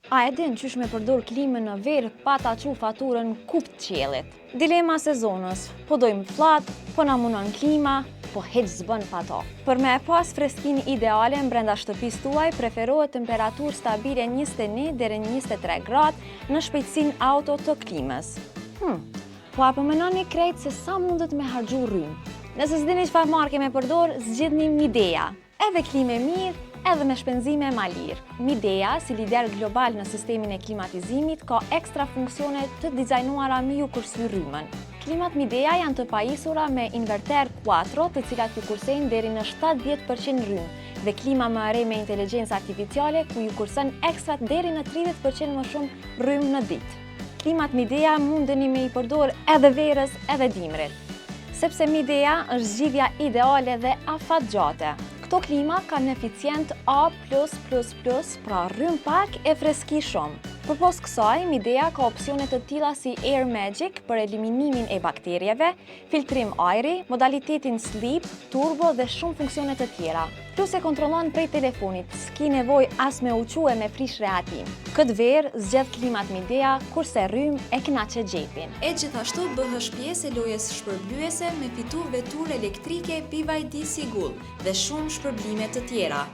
A e din qysh me përdor klimën në verë pa ta çu faturën kupt qiellit? Dilema sezonës, po dojmë fllatë, po na munon klima, po hiç s'bën pa to. Për me pas freskinë ideale brenda shtëpisë tuaj, preferohet temperaturë stabile 21 deri në 23 gradë në shpejtësinë auto të klimës. Po apo mendoni krejt se sa mundet me harxhu rrymë? Nëse s'dini çfarë marke me përdor, zgjidhni Midea. Edhe klimë mirë, edhe me shpenzime ma lirë. Midea, si lider global në sistemin e klimatizimit, ka ekstra funksione të dizajnuara me ju kursy rrymën. Klimat Midea janë të pajisura me inverter 4, të cilat ju kursejnë deri në 70% rrymë, dhe klima më e re me inteligjencë artificiale, ku ju kurson ekstra deri në 30% më shumë rrymë në ditë. Klimat Midea mundeni me i përdor edhe verës edhe dimrit, sepse Midea është zgjidhja ideale dhe afatgjate. Këto klima kanë eficient A+++, pra rrymë pak e freski shumë. Përpos kësaj, Midea ka opsione të tilla si Air Magic për eliminimin e bakterieve, filtrim ajri, modalitetin Sleep, Turbo dhe shumë funksione të tjera. Plus e kontrollon prej telefonit, s'ki nevojë as me uque me prish rehatim. Këtë verë zgjedh klimat Midea, kurse rrymë e kënaqe xhepin. E gjithashtu bëhesh pjesë e lojës shpërblyese me fitu veturë elektrike BYD Sigul dhe shumë shpërblime të tjera.